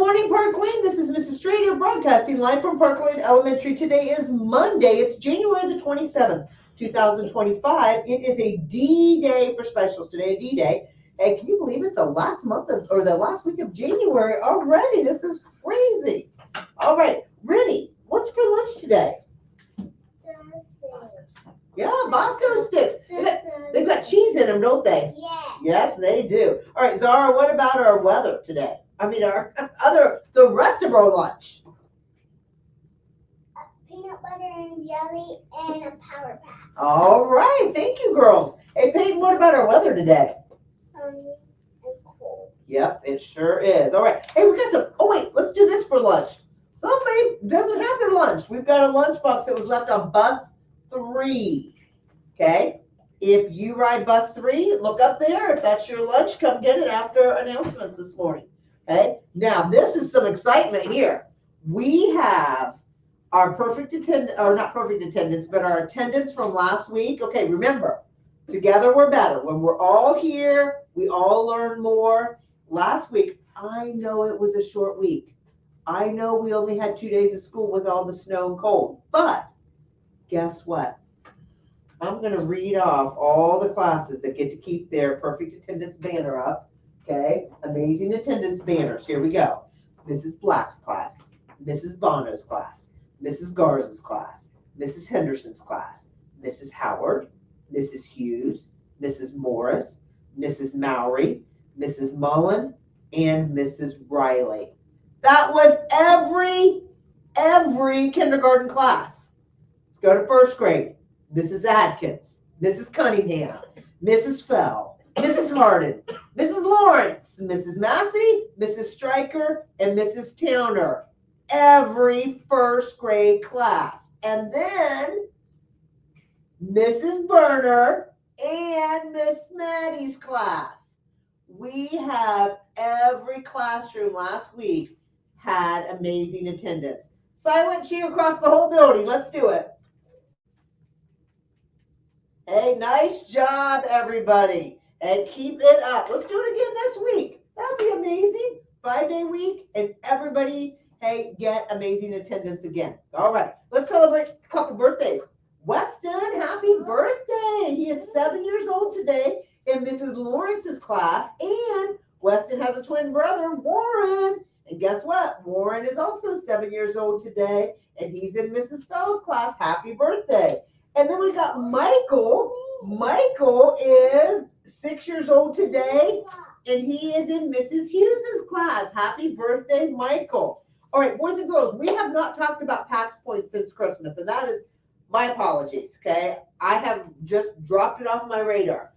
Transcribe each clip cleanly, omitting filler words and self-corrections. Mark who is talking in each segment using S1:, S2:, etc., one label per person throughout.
S1: morning, Park Lane. This is Mrs. Strader broadcasting live from Park Lane Elementary. Today is Monday. It's January the 27th, 2025. It is a D-Day for specials today, a D-Day. Hey, can you believe it's the last month of, or the last week of January already? This is crazy. All right, Rennie, what's for lunch today? Yeah, Bosco sticks. They've got cheese in them, don't they?
S2: Yeah.
S1: Yes, they do. All right, Zara, what about our weather today? I mean, the rest of our lunch.
S2: Peanut butter and jelly and a Power Pack.
S1: All right, thank you, girls. Hey, Peyton, what about our weather today?
S2: Sunny and cold.
S1: Yep, it sure is. All right. Hey, we got some. Oh, wait, let's do this for lunch. Somebody doesn't have their lunch. We've got a lunchbox that was left on bus 3. Okay? If you ride bus 3, look up there. If that's your lunch, come get it after announcements this morning. Okay? Now, this is some excitement here. We have our perfect attendance, or not perfect attendance, but our attendance from last week. Okay, remember, together we're better. When we're all here, we all learn more. Last week, I know it was a short week. I know we only had 2 days of school with all the snow and cold, but guess what? I'm going to read off all the classes that get to keep their perfect attendance banner up. Okay, amazing attendance banners. Here we go. Mrs. Black's class, Mrs. Bono's class, Mrs. Garza's class, Mrs. Henderson's class, Mrs. Howard, Mrs. Hughes, Mrs. Morris, Mrs. Mowry, Mrs. Mullen, and Mrs. Riley. That was every kindergarten class. Let's go to first grade. Mrs. Adkins, Mrs. Cunningham, Mrs. Fell, Mrs. Harden, Mrs. Lawrence, Mrs. Massey, Mrs. Stryker, and Mrs. Towner. Every first grade class. And then Mrs. Berner and Miss Maddie's class. We have every classroom last week had amazing attendance. Silent cheer across the whole building. Let's do it. Hey, nice job, everybody. And keep it up. Let's do it again this week. That'd be amazing. 5-day week, and everybody, hey, get amazing attendance again. All right, let's celebrate a couple birthdays. Weston, happy birthday. He is 7 years old today in Mrs. Lawrence's class, and Weston has a twin brother, Warren. And guess what? Warren is also 7 years old today, and he's in Mrs. Fell's class. Happy birthday. And then we got Michael. Michael is 6 years old today, and he is in Mrs. Hughes' class. Happy birthday, Michael. All right, boys and girls, we have not talked about PAX points since Christmas, and that is my apologies, okay? I have just dropped it off my radar.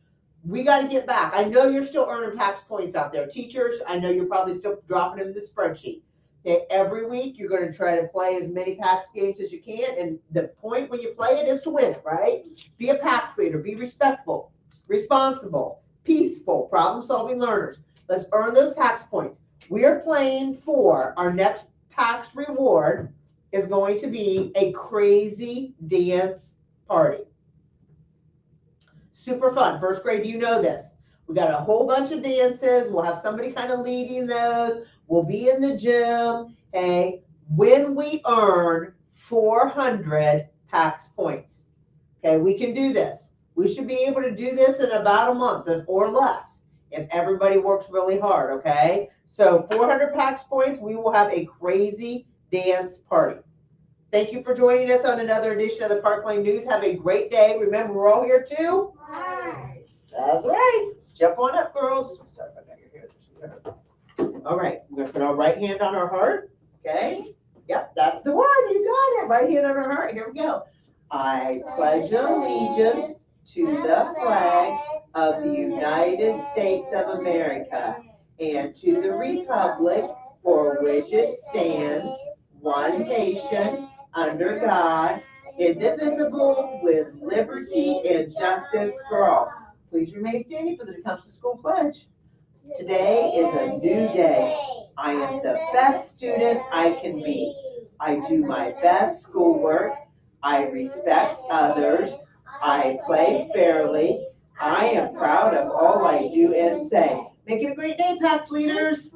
S1: We got to get back. I know you're still earning PAX points out there. Teachers, I know you're probably still dropping them in the spreadsheet. Okay, every week, you're going to try to play as many PAX games as you can, and the point when you play it is to win it, right? Be a PAX leader. Be respectful, responsible, peaceful, problem-solving learners. Let's earn those PAX points. We are playing for our next PAX reward is going to be a crazy dance party. Super fun. First grade, you know this. We got a whole bunch of dances. We'll have somebody kind of leading those. We'll be in the gym. Okay, when we earn 400 PAX points. Okay, we can do this. We should be able to do this in about a month or less if everybody works really hard, okay? So 400 PAX points, we will have a crazy dance party. Thank you for joining us on another edition of the Park Lane News. Have a great day. Remember, we're all here too. That's right. Jump on up, girls. Sorry if I got your hair. All right, we're going to put our right hand on our heart. Okay? Yep, that's the one. You got it. Right hand on our heart. Here we go. I pledge allegiance to the flag of the United States of America and to the republic for which it stands, one nation, under God, indivisible, with liberty and justice for all. Please remain standing for the Comes to School pledge. Today is a new day. I am the best student I can be. I do my best schoolwork. I respect others. I play fairly. I am proud of all I do and say. Make it a great day, PAX leaders.